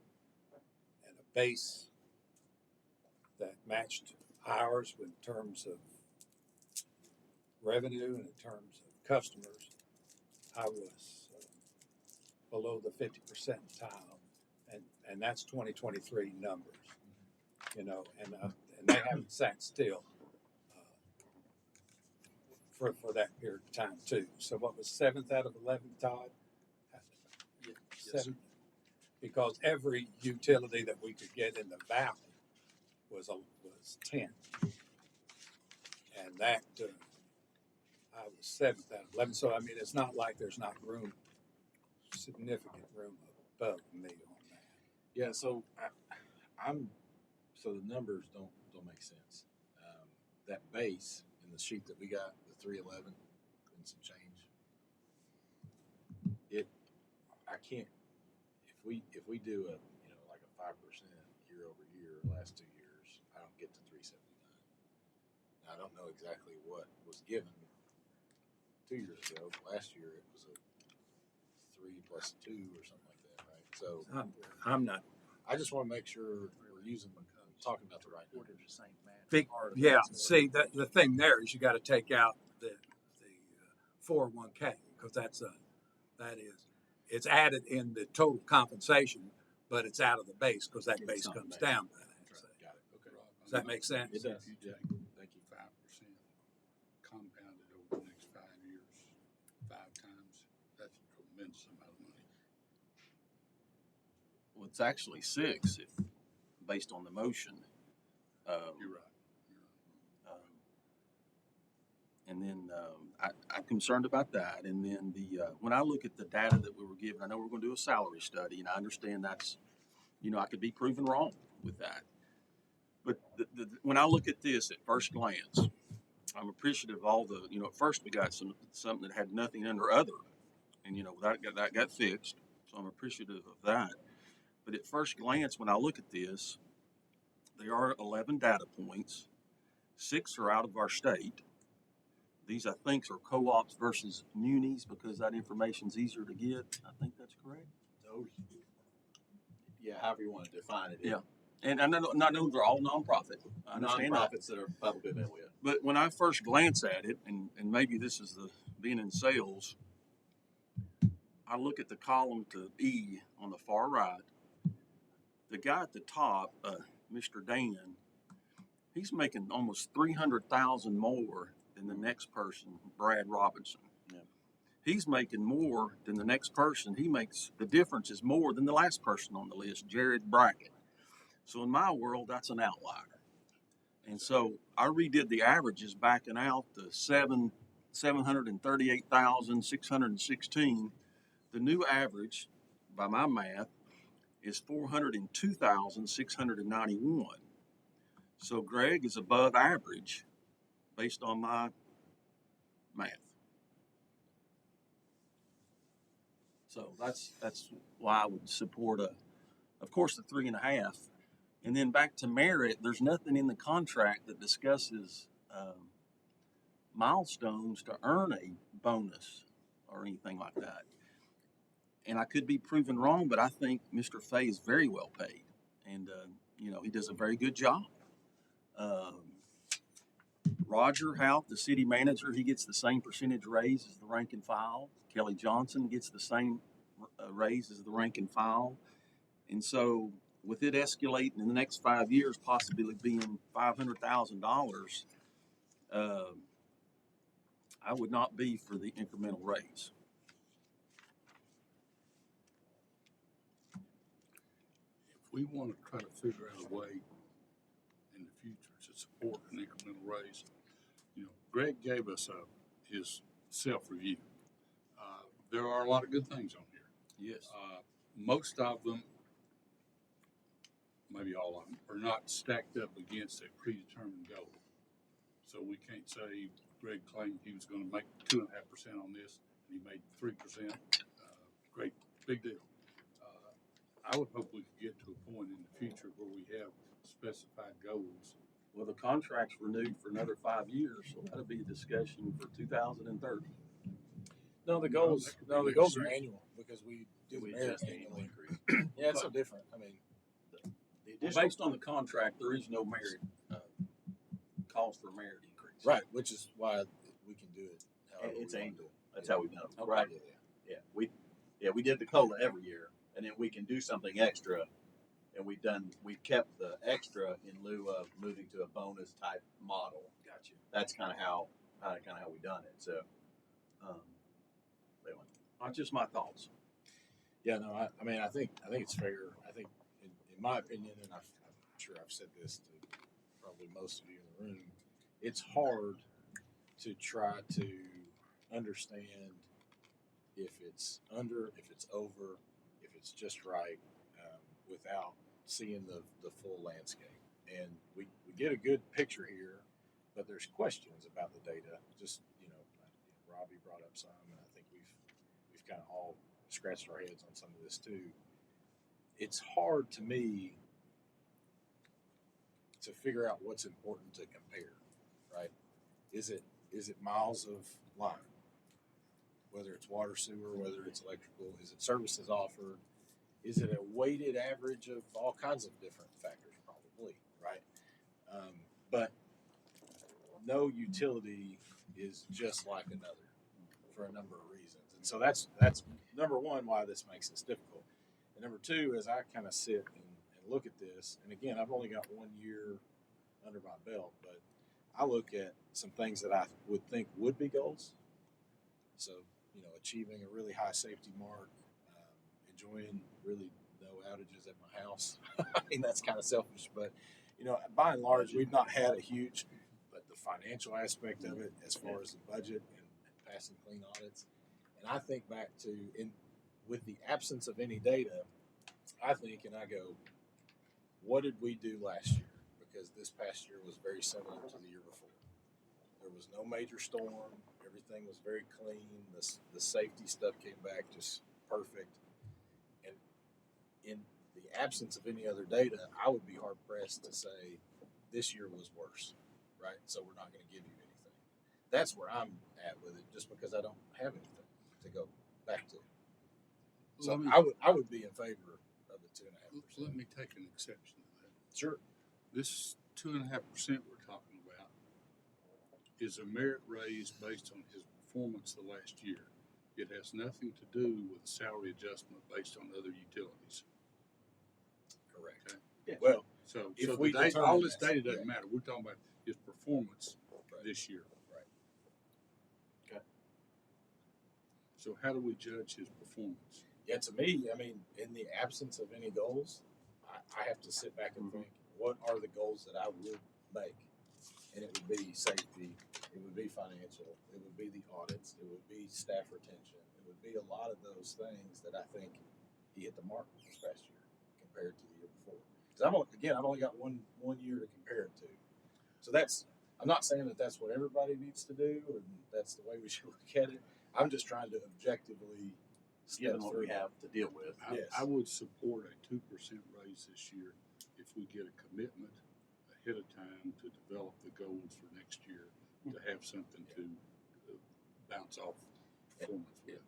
and a base that matched ours in terms of revenue and in terms of customers, I was below the 50 percentile, and that's 2023 numbers, and they haven't sat still for that period of time too. So what was 7th out of 11, Todd? Yes, sir. 7th, because every utility that we could get in the valley was 10, and that I was 7th out of 11. So I mean, it's not like there's not significant room above me on that. Yeah. So so the numbers don't make sense. That base in the sheet that we got, the 311 and some change, I I can't, if we do a, you know, like a 5% year over year, last 2 years, I don't get to 379. Now, I don't know exactly what was given 2 years ago. Last year it was a 3 plus 2 or something like that, right? So I'm not. I just want to make sure we're talking about the right Order numbers. the same man. Big, yeah. See, the thing there is you got to take out the 401k because that is it's added in the total compensation, but it's out of the base because that base comes down by that. That's right. Got it. Okay. Does that make sense? It does. If you Yeah. take Thank you. 5% compounded over the next 5 years, 5 times, that's a tremendous amount of money. Well, it's actually 6 if, based on the motion. You're right. And then I'm concerned about that. And then when I look at the data that we were given, I know we're going to do a salary study, and I understand that's, you know, I could be proven wrong with that. But when I look at this at first glance, I'm appreciative of all the, you know, at first we got something that had nothing under other, and you know that got fixed, so I'm appreciative of that. But at first glance, when I look at this, there are 11 data points. 6 are out of our state. These, I think, are co-ops versus munis because that information's easier to get. I think that's correct. Those, yeah, however you want to define it. Yeah. And I know they're all nonprofit. I understand that. Nonprofits that are publicly available. Yeah. But when I first glance at it, and maybe this is being in sales, I look at the column to E on the far right. The guy at the top, Mr. Dan, he's making almost $300,000 more than the next person, Brad Robinson. Yeah. He's making more than the next person. The difference is more than the last person on the list, Jared Brackett. So in my world, that's an outlier. And so I redid the averages, backing out the 738,616. The new average, by my math, is 402,691. So Greg is above average based on my math. So that's why I would support of course, the 3.5. And then back to merit, there's nothing in the contract that discusses milestones to earn a bonus or anything like that. And I could be proven wrong, but I think Mr. Fay is very well paid, and you know, he does a very good job. Roger Hout, the city manager, he gets the same percentage raise as the rank and file. Kelly Johnson gets the same raise as the rank and file. And so with it escalating in the next 5 years, possibly being $500,000, I would not be for the incremental raise. If we want to try to figure out a way in the future to support an incremental raise, you know, Greg gave us his self-review. There are a lot of good things on here. Yes. Most of them, maybe all of them, are not stacked up against a predetermined goal. So we can't say Greg claimed he was going to make 2.5% on this, and he made 3%. Great, big deal. I would hope we could get to a point in the future where we have specified goals. Well, the contract's renewed for another 5 years, so that'll be a discussion for 2030. No, the No, goals. that could No, be the goals next are year. annual because we do We the merit adjust the annual annually. increase. Yeah, it's so different. I mean, The additional, Based on the contract, there is no merit calls for merit increase. right, which is why we can do it. however it's we wanna annual. do it. That's how we've done it. Okay. Right. Yeah. We did the COLA every year, and then we can do something extra, and we've kept the extra in lieu of moving to a bonus type model. Gotcha. That's kind of how we done it. So, anyway. Not just my thoughts. Yeah, no, I mean, I think it's fair. I think, in my opinion, and I'm sure I've said this to probably most of you in the room, it's hard to try to understand if it's under, if it's over, if it's just right, without seeing the full landscape. And we get a good picture here, but there's questions about the data. Just, Robbie brought up some, and I think we've kind of all scratched our heads on some of this too. It's hard to me to figure out what's important to compare, right? Is it miles of line? Whether it's water, sewer, whether it's electrical, is it services offered? Is it a weighted average of all kinds of different factors? Probably, right? But no utility is just like another for a number of reasons, and so that's number one why this makes this difficult. And number two, as I kind of sit and look at this, and again, I've only got 1 year under my belt, but I look at some things that I would think would be goals. So, achieving a really high safety mark, enjoying really no outages at my house. I mean, that's kind of selfish, but, by and large, we've not had a huge, but the financial aspect of it, as far as the budget and passing clean audits. And I think back to, with the absence of any data, I think, and I go, what did we do last year? Because this past year was very similar to the year before. There was no major storm. Everything was very clean. The safety stuff came back just perfect. And in the absence of any other data, I would be hard pressed to say this year was worse, right? So we're not going to give you anything. That's where I'm at with it, just because I don't have anything to go back to. So I would be in favor of the 2.5%. Let me take an exception to that. Sure. This 2.5% we're talking about is a merit raise based on his performance the last year. It has nothing to do with a salary adjustment based on other utilities. Correct. Okay? Yeah. Well, So if the we data, determine all this that, data doesn't yeah. matter. We're talking about his performance Right. this year. Right. Okay. So how do we judge his performance? Yeah, to me, I mean, in the absence of any goals, I have to sit back and think, what are the goals that I would make? And it would be safety, it would be financial, it would be the audits, it would be staff retention, it would be a lot of those things that I think he hit the mark this past year compared to the year before. Because I've only got one year to compare it to. So I'm not saying that that's what everybody needs to do, or that's the way we should look at it. I'm just trying to objectively step Given what through we have to deal with. Yes. I would support a 2% raise this year if we get a commitment ahead of time to develop the goals for next year, to have something to bounce off performance with.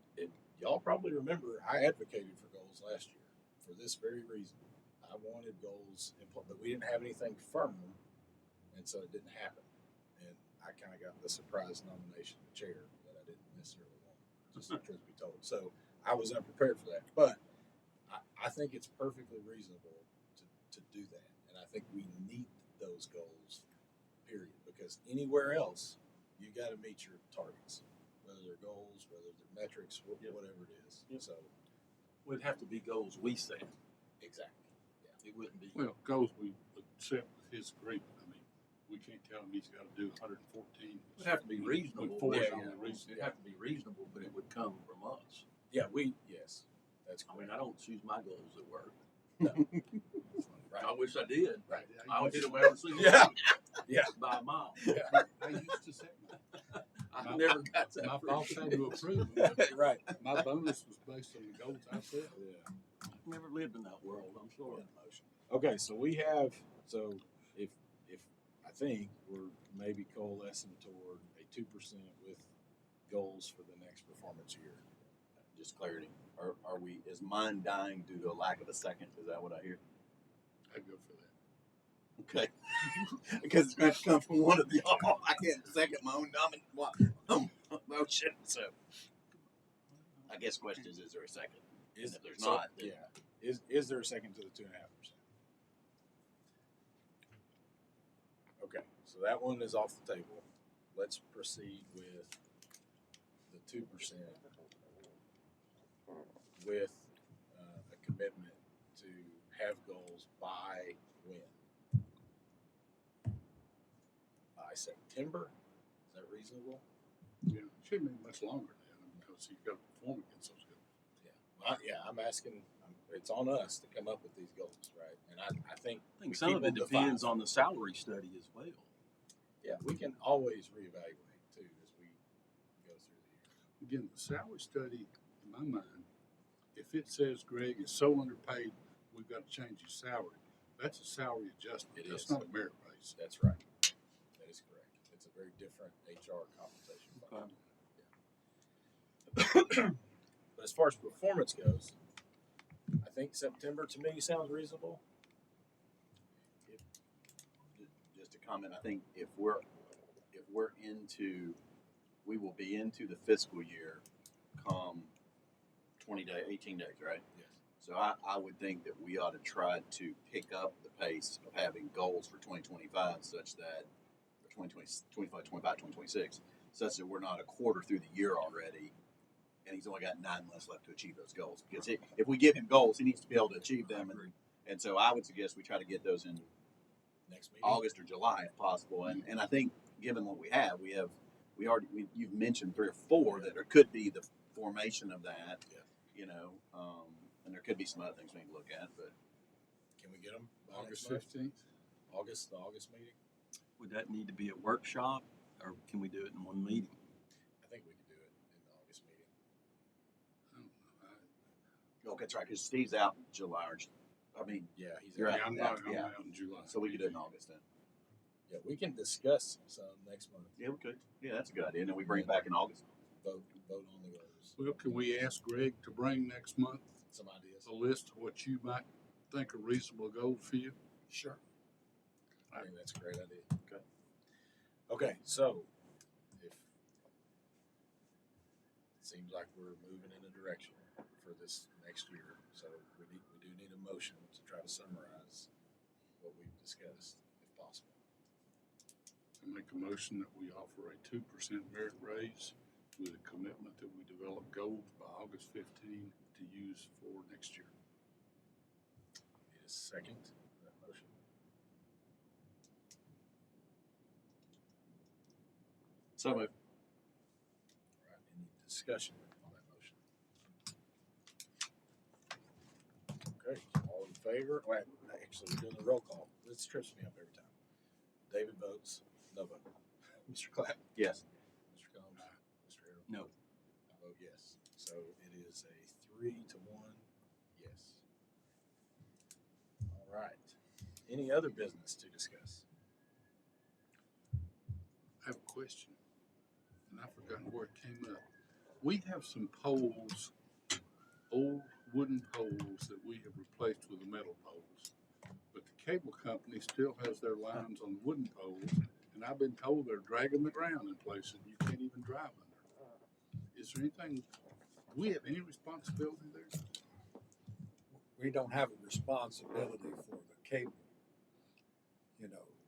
Y'all probably remember I advocated for goals last year for this very reason. I wanted goals, but we didn't have anything firm, and so it didn't happen. And I kind of got the surprise nomination of chair that I didn't necessarily want, just the truth be told. So I was unprepared for that, but I think it's perfectly reasonable to do that, and I think we need those goals, period. Because anywhere else, you got to meet your targets, whether they're goals, whether they're metrics, whatever it is. Yep. So Would have to be goals we set. exactly, It wouldn't be. Well, goals we accept with his agreement. I mean, we can't tell him he's got to do 114. It would have to be reasonable. With four Yeah, on yeah. the reason. It'd have to be reasonable, but it would come from us. yeah, yes, that's I mean, correct. I don't choose my goals at work. Right. I wish I did. Right. I would hit them every single Yeah. day. Yeah. By a mile. I used to set I never got that. my for boss sure. had to approve them. Right. My bonus was based on the goals I set. Yeah. I've never lived in that world, I'm sorry. Okay, so we have if I think we're maybe coalescing toward a 2% with goals for the next performance year. Just clarity. Is mine dying due to a lack of a second? Is that what I hear? I'd go for that. Okay. Because it's going to come from one of y'all. I can't second my own motion. So I guess the question is there a second? And if there's not, then yeah. Is there a second to the 2.5%? Okay, so that one is off the table. Let's proceed with the 2% with a commitment to have goals by when? By September? Is that reasonable? Yeah, it shouldn't be much longer than that because you've got to perform against those goals. I'm asking. It's on us to come up with these goals, right? And I think I think we some keep of it them depends defined. on the salary study as well. Yeah, we can always reevaluate too as we go through the year. Again, the salary study, in my mind, if it says Greg is so underpaid, we've got to change his salary, that's a salary adjustment. It That's is. not a merit raise. That's right. That is correct. It's a very different HR compensation function. But as far as performance goes, I think September to me sounds reasonable. Just a comment, I think if we're into, we will be into the fiscal year come 18 days, right? Yes. So I would think that we ought to try to pick up the pace of having goals for 2025 such that, for 2025, 2026, such that we're not a quarter through the year already and he's only got 9 months left to achieve those goals. Because if we give him goals, he needs to be able to achieve them. And so I would suggest we try to get those in Next meeting. August or July if possible. And I think given what you've mentioned 3 or 4 that there could be the formation of that, Yeah. you know, and there could be some other things we need to look at, but Can we get them by August next month? 15th. The August meeting? Would that need to be a workshop, or can we do it in one meeting? I think we can do it in the August meeting. I don't know. okay, that's right, because Steve's out in July. Yeah, he's You're out. right. I'm out Yeah. in July. So we could do it in August then. Yeah, we can discuss some next month. Yeah, we could. Yeah, that's a good idea. And then we bring it back in August. Vote on the goals. Well, can we ask Greg to bring next month Some ideas. a list of what you might think are reasonable goals for you? Sure. I think that's a great idea. Okay. Okay, so if it seems like we're moving in a direction for this next year, so we do need a motion to try to summarize what we've discussed, if possible. I make a motion that we offer a 2% merit raise with a commitment that we develop goals by August 15 to use for next year. Need a second to that motion? So moved. All right, any discussion on that motion? Okay, all in favor? Wait, actually, we're doing the roll call. This trips me up every time. David votes no vote. Mr. Clapp? Yes. Mr. Combs? Mr. Harrell? No. I vote yes. So it is a 3-1 yes. All right. Any other business to discuss? I have a question, and I've forgotten where it came up. We have some poles, old wooden poles that we have replaced with the metal poles. But the cable company still has their lines on the wooden poles, and I've been told they're dragging the ground in places you can't even drive under. Is there anything, do we have any responsibility there? We don't have a responsibility for the cable,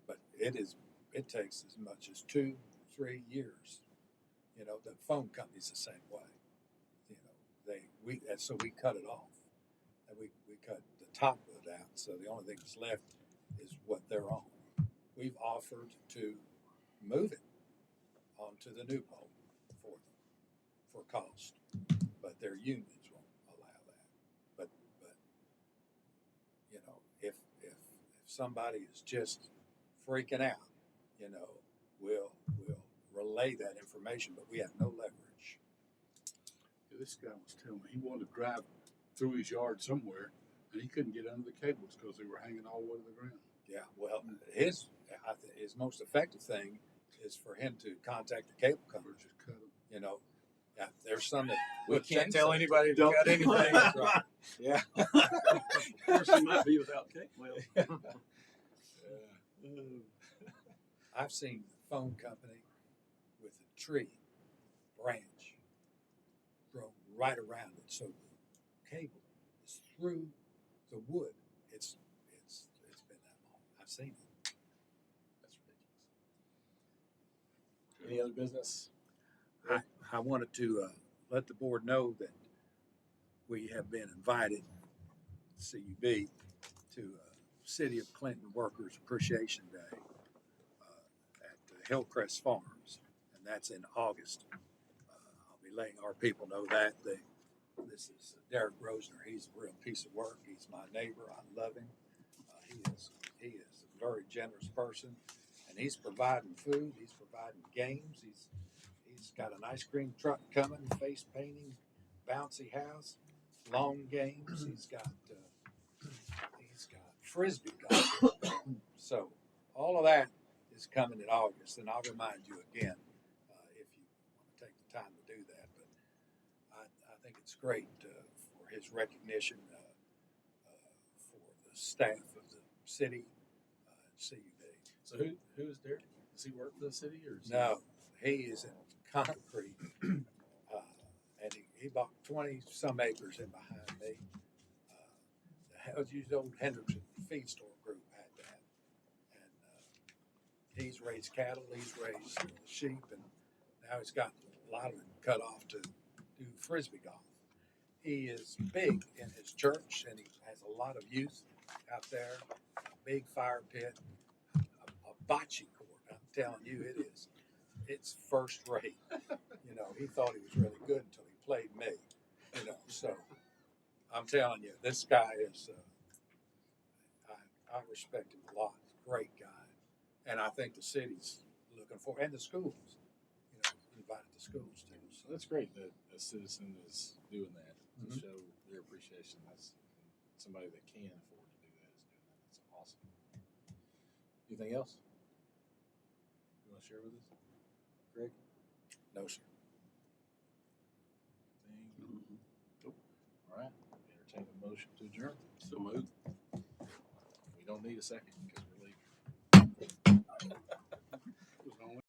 but it takes as much as 2-3 years. The phone company's the same way. So we cut it off. And we cut the top of it out. So the only thing that's left is what they're on. We've offered to move it onto the new pole for them for cost. But their unions won't allow that. But if somebody is just freaking out, we'll relay that information, but we have no leverage. Yeah, this guy was telling me he wanted to drive through his yard somewhere, and he couldn't get under the cables because they were hanging all the way to the ground. Yeah, well, his most effective thing is for him to contact the cable Or company. just cut them. Yeah, there's some that We with can't tell chainsaws. anybody to cut anything. Right. Yeah. Of course, he might be without cable. Well, I've seen the phone company with a tree branch grown right around it, so the cable is through the wood. It's been that long. I've seen it. That's ridiculous. Any other business? I wanted to let the board know that we have been invited, CUB, to City of Clinton Workers Appreciation Day at Hillcrest Farms, and that's in August. I'll be letting our people know that. This is Derek Rosner. He's a real piece of work. He's my neighbor. I love him. He is a very generous person, and he's providing food. He's providing games. He's got an ice cream truck coming, face painting, bouncy house. lawn games. He's got frisbee golf. So all of that is coming in August, and I'll remind you again if you want to take the time to do that. But I think it's great for his recognition for the staff of the city CUB. So who is Derek? Does he work for the city or? Is he- No, he is in concrete, and he bought 20 some acres in behind me. The old Hendrickson Feed Store Group had that, and he's raised cattle, he's raised sheep, and now he's got a lot of it cut off to do frisbee golf. He is big in his church, and he has a lot of youth out there. A big fire pit, a bocce court. I'm telling you, it is. It's first rate. You know, he thought he was really good until he played me. You know, so I'm telling you, this guy is. I respect him a lot. Great guy, and I think the city's looking for, and the schools. You know, invited the schools too. So that's great that a citizen is doing that to Mhm. show their appreciation. That's somebody that can afford to do that is doing that. That's awesome. Anything else you want to share with us, Greg? No, sir. Anything? Nope. All right. Entertain a motion to adjourn. So moved. We don't need a second because we're leaving.